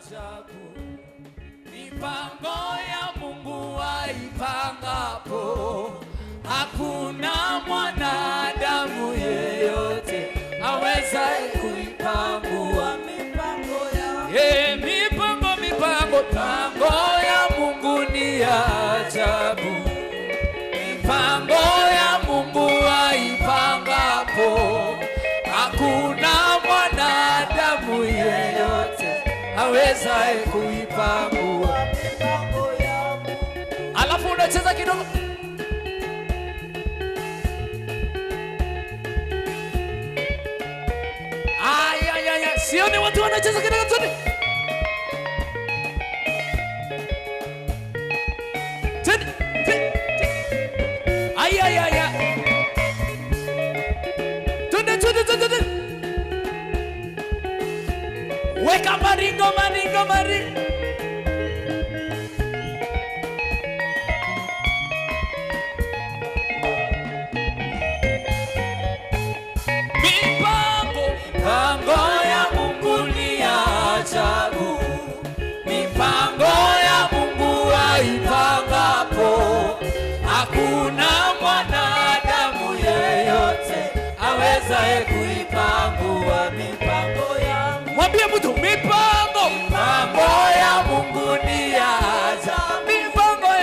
ajabu. Mipango ya Mungu aipangapo, hakuna mwanadamu yeyote awezaye kuipangua mipango ya mipango ya Mungu ni ajabu. Mipango ya Mungu aipangapo, hakuna mwanadamu yeyote awezaye kuipangua mipango ya Mungu. Alafu unacheza kidogo. Aya, sioni watu wanacheza kidogo tu. Aya. Tunde. Weka maringo. Mipango ya Mungu ni ajabu. Mipango ya Mungu aipangapo, hakuna mwanadamu yeyote awezaye kuipangua mipango ya Mungu. Mwambie mtu, mipango ya Mungu ni ajabu. Mipango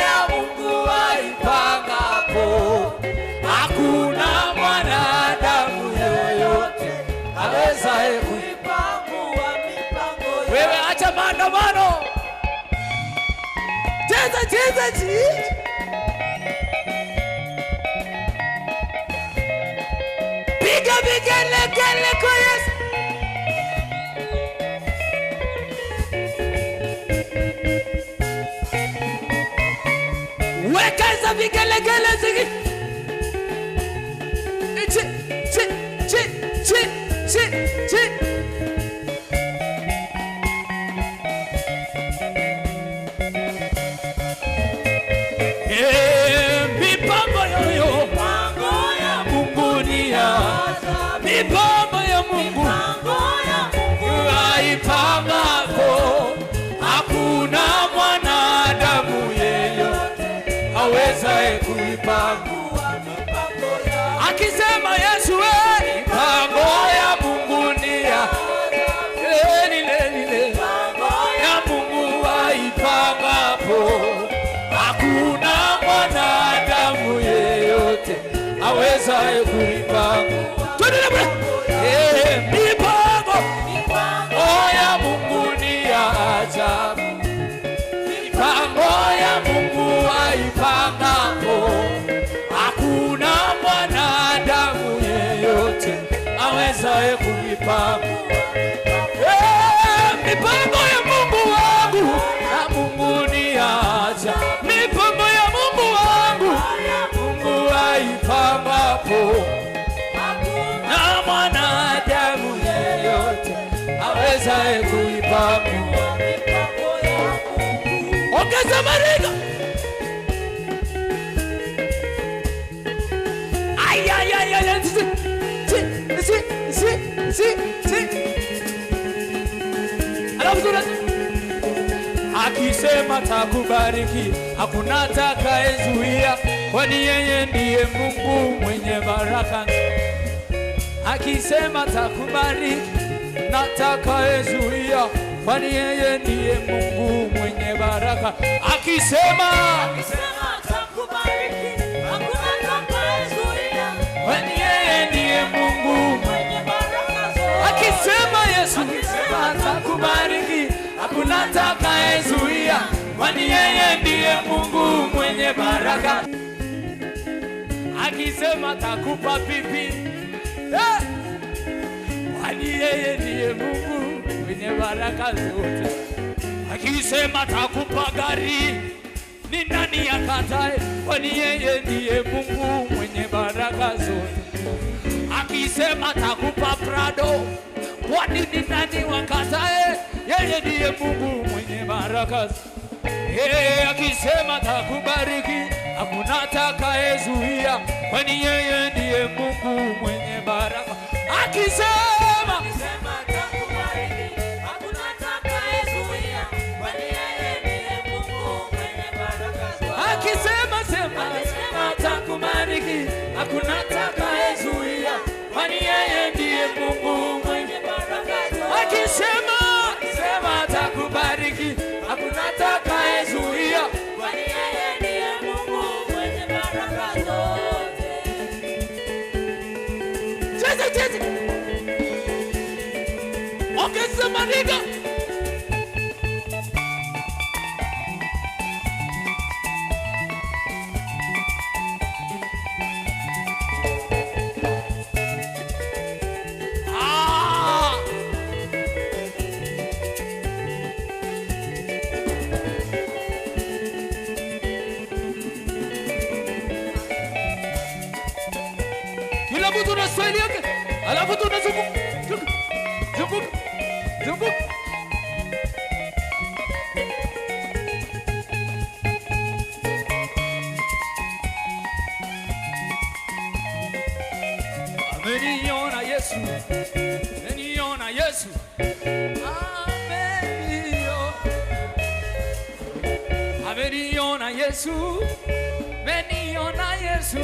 ya Mungu aipangapo, hakuna mwanadamu yeyote awezaye kuipangua mipango ya Mungu. Wewe acha maandamano. Cheza. Piga vigelegele kwa Yesu. Weka hizo vigelegele zingi. Chi. Mipango ya Mungu ni ajabu. Mipango ya Mungu aipangapo, hakuna mwanadamu yeyote awezaye kuipangua mipango ya Mungu. Akisema Yesu, mipango ya Mungu ni ajabu. Mipango ya Mungu aipangapo, hakuna mwanadamu yeyote awezaye kuipangua. Mipango ya Mungu ni ajabu. Mipango ya Mungu aipangapo, hakuna mwanadamu yeyote awezaye kuipangua. Mipango ya Mungu wangu na Mungu ni ajabu. Mipango ya Mungu wangu Mungu aipangapo, hakuna mwanadamu yeyote awezaye kuipangua mipango ya Mungu. Ongeza maringo. Aya. Akisema takubariki, hakuna atakayezuia, kwani yeye ndiye Mungu mwenye baraka. Akisema takubariki, na atakayezuia, kwani yeye ndiye Mungu mwenye baraka. Akisema takubariki, hakuna atakayezuia, kwani yeye ndiye Mungu mwenye baraka. Akisema Yesu takubariki, hakuna atakayezuia, kwani yeye ndiye Mungu mwenye baraka. Akisema takupa pipi, kwani yeye ndiye Mungu mwenye baraka zote. Akisema takupa gari, ni nani akatae? Kwani yeye ndiye Mungu mwenye baraka zote. Akisema takupa Prado, kwani ni nani wakatae? Yeye ndiye Mungu mwenye baraka. Akisema takubariki, hakuna atakayezuia, kwani yeye ndiye Mungu mwenye baraka. Akisema takubariki, ongeza mariga. Kila mtu na swali yake, alafu tunazunguka zunguka zunguka. Ameniona Yesu, ameniona Yesu, ameniona Yesu, ameniona Yesu,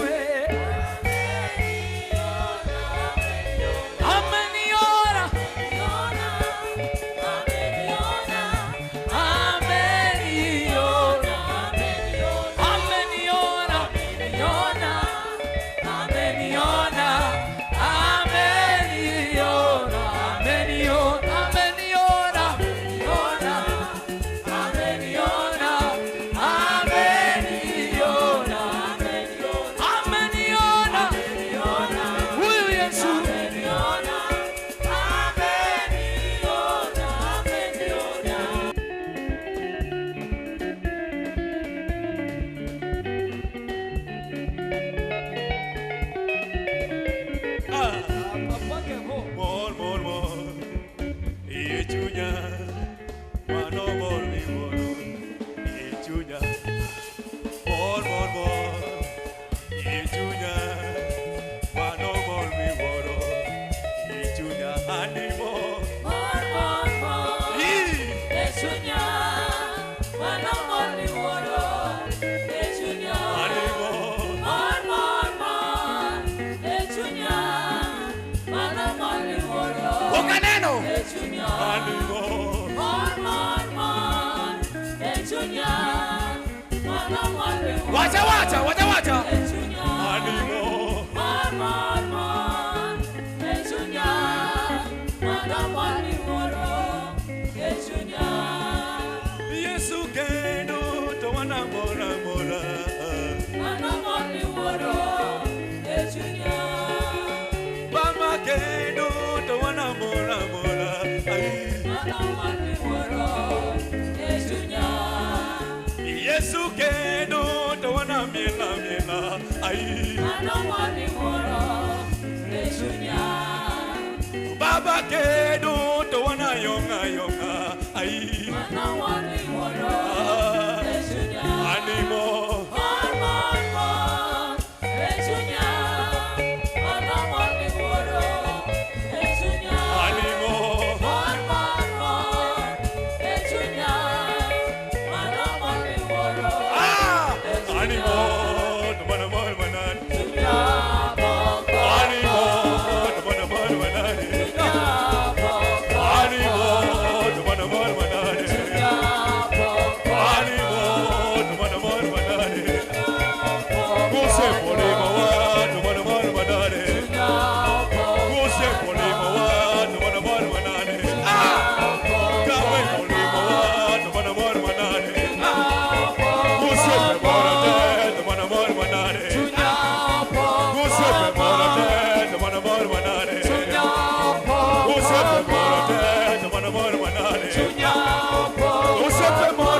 wacha wacha wacha wacha. Yesu kendo to wana mora mora, wana mori moro echunya. Mama kendo to wana mora mora, wana mori moro echunya. Yesu kendo to wana miela miela, wana mori moro echunya. Baba kendo to wana yonga yonga, wana mori moro echunya. Animo echunya, wana mori moro echunya. Animo echunya, wana mori moro animo to wana mori manan echunya. Animo to wana mori manan echunya. Animo to wana mori manan echunya. Animo to wana mori manan echunya. Gose pole mawa to wana mori manan echunya. Gose pole mawa to wana mori manan echunya. Gawe pole mawa to wana mori manan echunya. Gose pole to wana mori manan echunya. Gose pole to wana mori manan echunya. Gose pole to wana mori manan echunya. Gose pole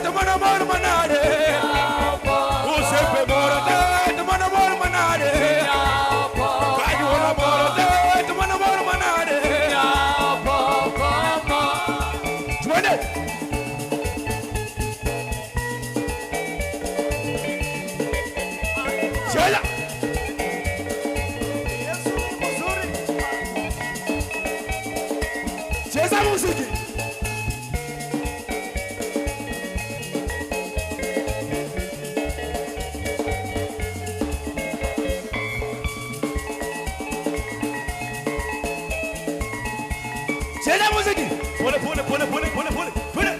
to wana mori manan echunya. Gose pole to wana mori manan echunya. Kaji wana pole to wana mori manan echunya. Twende. Cheza. Cheza muziki. Cheza muziki. Pole pole pole pole pole pole pole.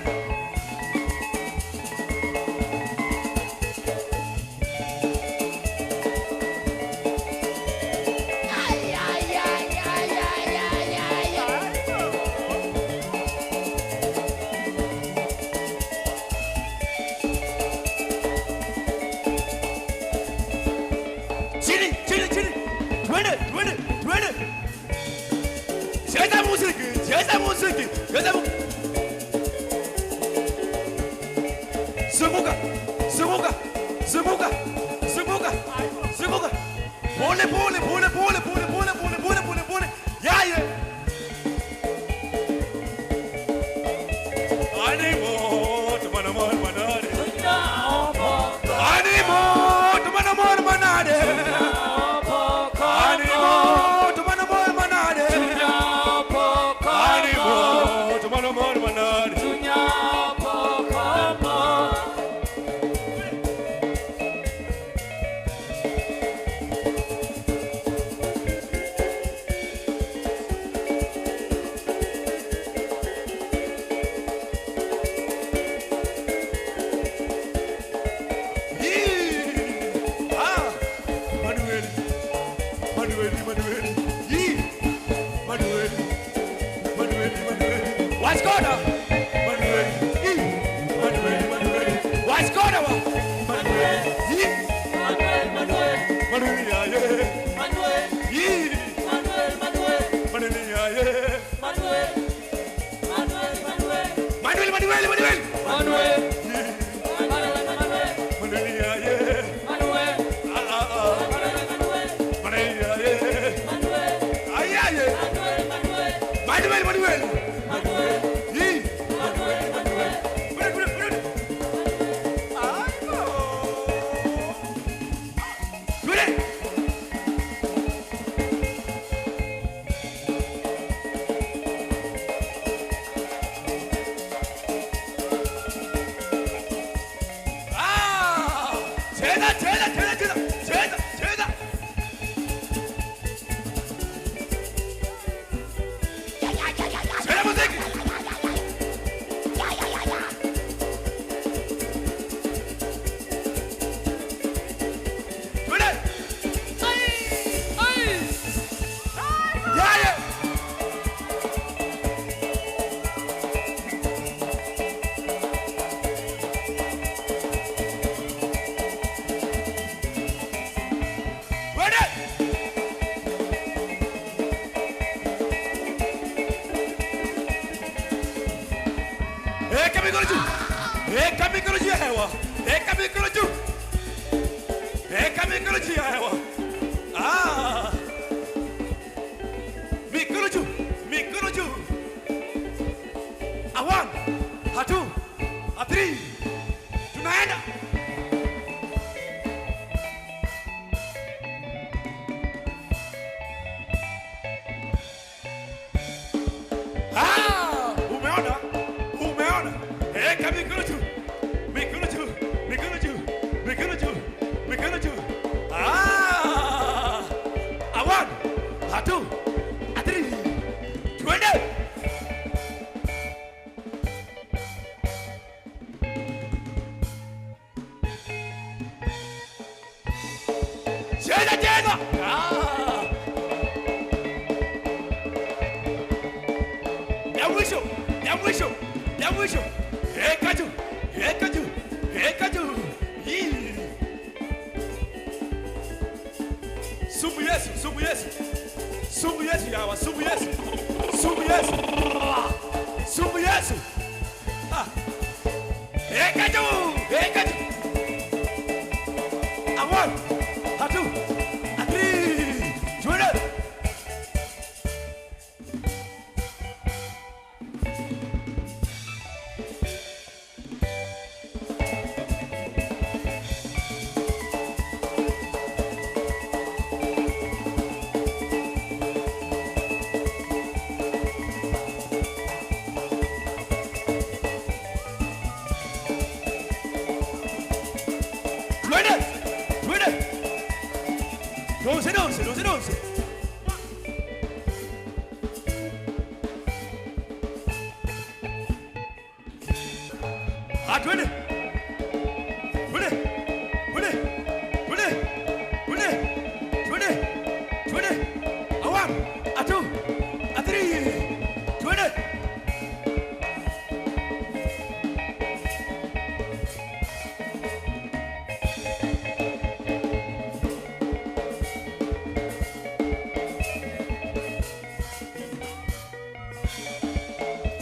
twende, twende. Cheza muziki, cheza muziki, cheza muziki. Zunguka, zunguka, zunguka, zunguka, zunguka. Pole, pole, pole, pole, pole, pole, pole, pole, pole, pole. Yeah, yeah. Animo, tumana mon manade. Animo, tumana mon manade. Animo, tumana mon manade. Animo, tumana mon manade.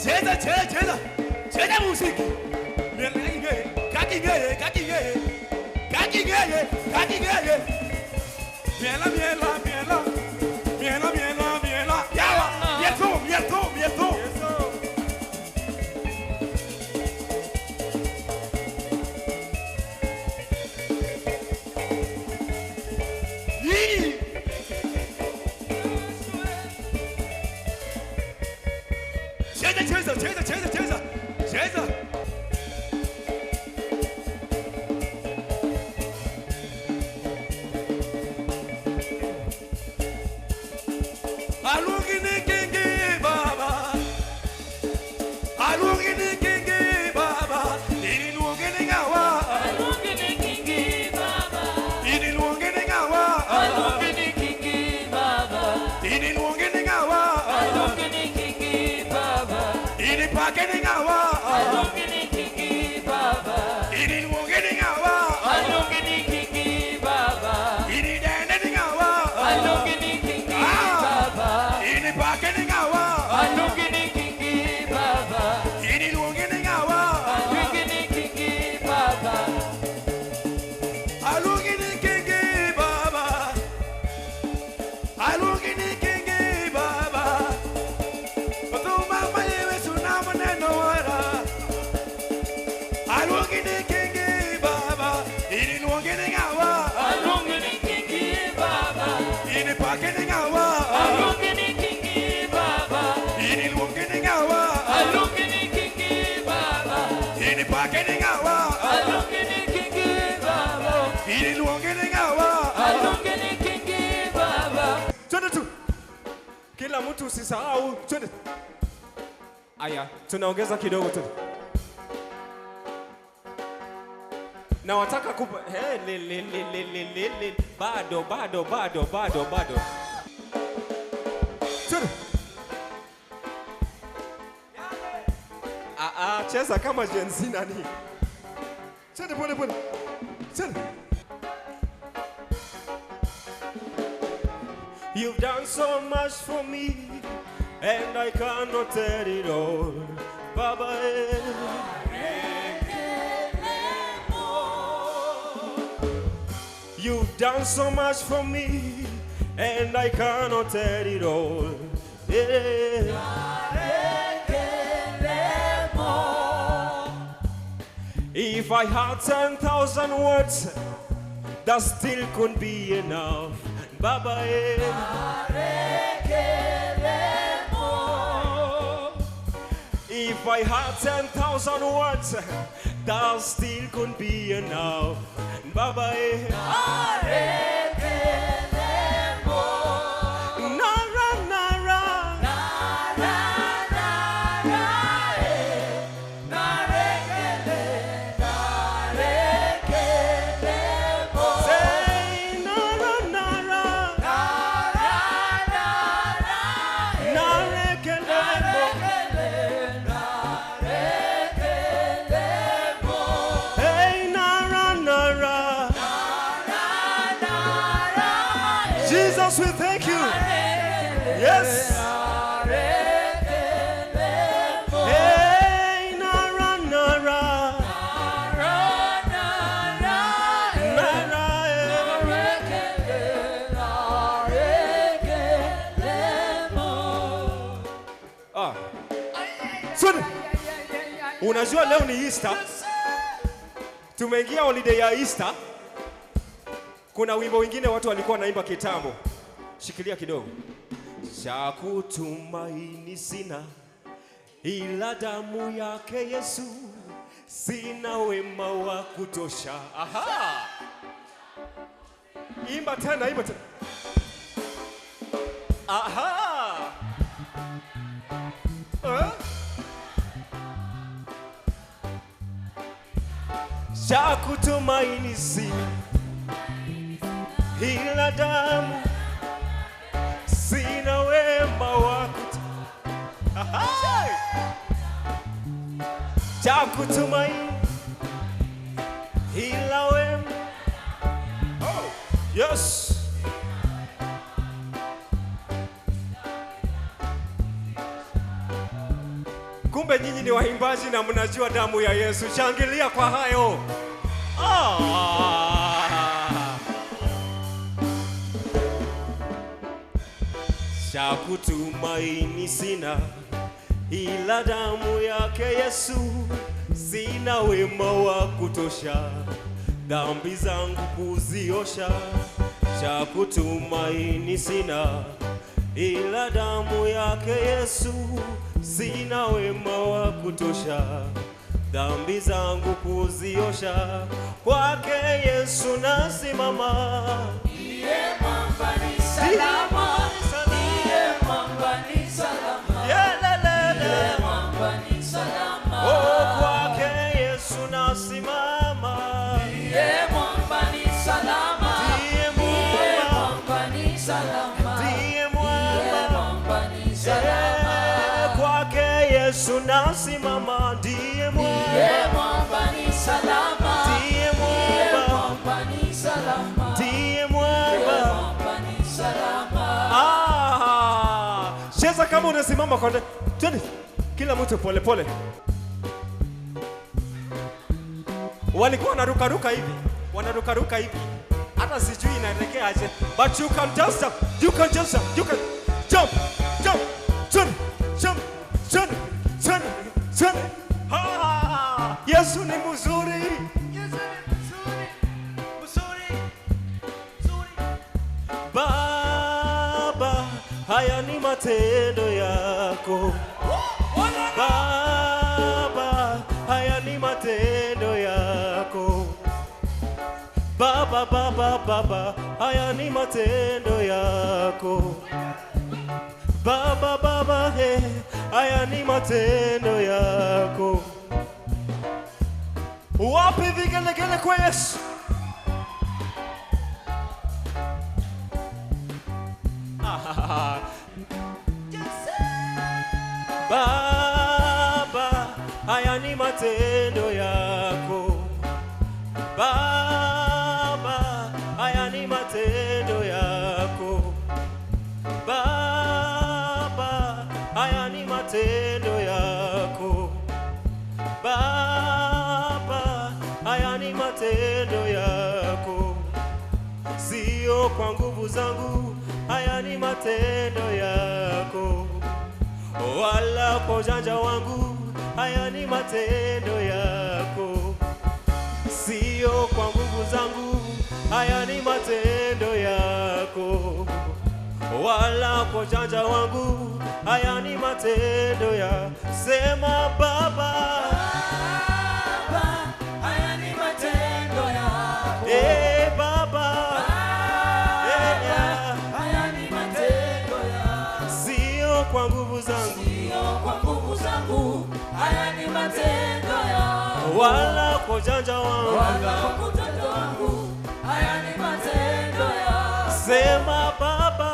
cheza cheza cheza cheza muziki kakingeye miela miela miela miela miela miela yawa mieto cheza alungini kingi baba ini luongini ngawa Alungini kingi baba, ini luongini ngawa alungini kingi baba, ini luongini ngawa alungini kingi baba, ini pakeni ngawa alungini kingi baba, ini luongini ngawa alungini kingi baba, ini dendeni ngawa alungini kingi baba, ini pakeni ngawa alungini kingi baba, ini luongini ngawa alungini kingi baba, alungini kingi baba alungini kingi baba Mama yewe sunama neno wala alungini kingi baba ini luongini ngawa alungini kingi baba, ini pakeni ngawa alungini kingi baba, ini luongini ngawa alungini kingi baba, ini pakeni ngawa alungini kingi baba, ini luongini ngawa alungini kingi baba. Twende tu. Kila mtu usisahau. Twende. Aya, tunaongeza kidogo tu. Na wataka kupa bado. Twende. Cheza kama Gen Z nani. Twende pole. Twende. You've done so much for me, and I cannot tell it all, Baba. You've done so much for me, and I cannot tell it all. If I had 10,000 words, that still couldn't be enough. Baba, if I had 10,000 words, that still couldn't be enough. Baba, Jesus, we thank you. Yes. Hey, nara, nara. Nara. Unajua leo ni Easter. Tumeingia holiday ya Easter. Kuna wimbo wengine watu walikuwa naimba kitambo. Shikilia kidogo. Cha kutumaini sina ila damu yake Yesu, sina wema wa kutosha. Aha! Imba tena. Aha! Cha kutumaini sina ila damu, sina wema wa kutosha. Cha kutumaini ila wema. Oh, yes. Kumbe nyinyi ni waimbaji na mnajua damu ya Yesu. Shangilia kwa hayo. Cha kutumaini sina ila damu yake Yesu. Sina wema wa kutosha dhambi zangu kuziosha. Cha kutumaini sina ila damu yake Yesu. Sina wema wa kutosha dhambi zangu kuziosha. Kwake Yesu nasimama. Ndiye mwamba ni salama. Ndiye mwamba ni salama. Ndiye mwamba ni salama. Oh, kwake Yesu nasimama. Ndiye mwamba ni salama. Ndiye mwamba ni salama. Ndiye mwamba ni salama. Kwake Yesu nasimama. Ndiye mwamba ni salama. Ndiye mwamba ni salama. Ndiye mwamba ni salama. Cheza kama unasimama kwa twende. Kila mtu pole pole. Walikuwa wanaruka hivi. Wanaruka hivi. Hata sijui inaelekea aje. But you can just jump. You can just jump. You can jump. Jump. Jump. Jump. Jump. Jump. Jump. Yesu ni mzuri. Yesu ni mzuri. Mzuri. Baba, haya ni matendo yako. Baba, haya ni matendo yako. Baba, baba, baba, haya ni matendo yako. Baba, baba, haya ni matendo yako. Wapi vigelegele kwa Yesu? Baba, haya ni matendo yako. Baba, haya ni matendo yako. Baba, haya ni matendo yako. Baba, haya ni matendo yako. Sio kwa nguvu zangu, haya ni matendo yako. Wala kwa ujanja wangu, haya ni matendo yako. Sio kwa nguvu zangu, haya ni matendo yako. Wala kwa ujanja wangu, haya ni matendo ya. Sema Baba, haya ni matendo yako. Baba, haya ni matendo yako. sio kwa nguvu zangu, Kwa nguvu zangu, haya ni matendo yako. wala kwa ujanja wangu, Kwa ujanja wangu, haya ni matendo yako. sema Baba,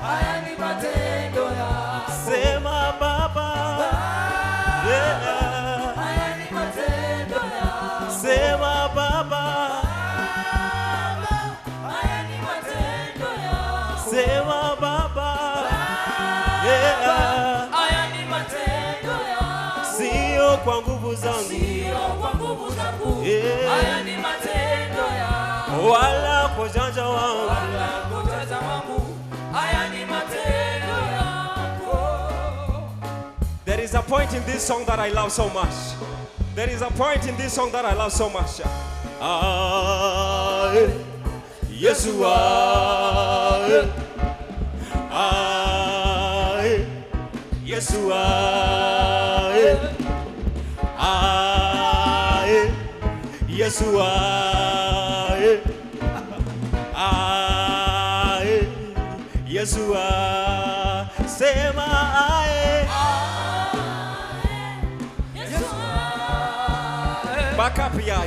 haya ni matendo yako. sema Baba, haya ni matendo yako. sema Baba, haya ni matendo yako. sema Baba, haya ni matendo yako. sio kwa nguvu zangu, Sio kwa nguvu zangu, haya ni matendo yako. wala kwa ujanja wangu. Wala kwa ujanja wangu, haya ni matendo yako. There is a point in this song that I love so much. There is a point in this song that I love so much. Yesu Yesu Yesu Yesu sema Yesu back up ya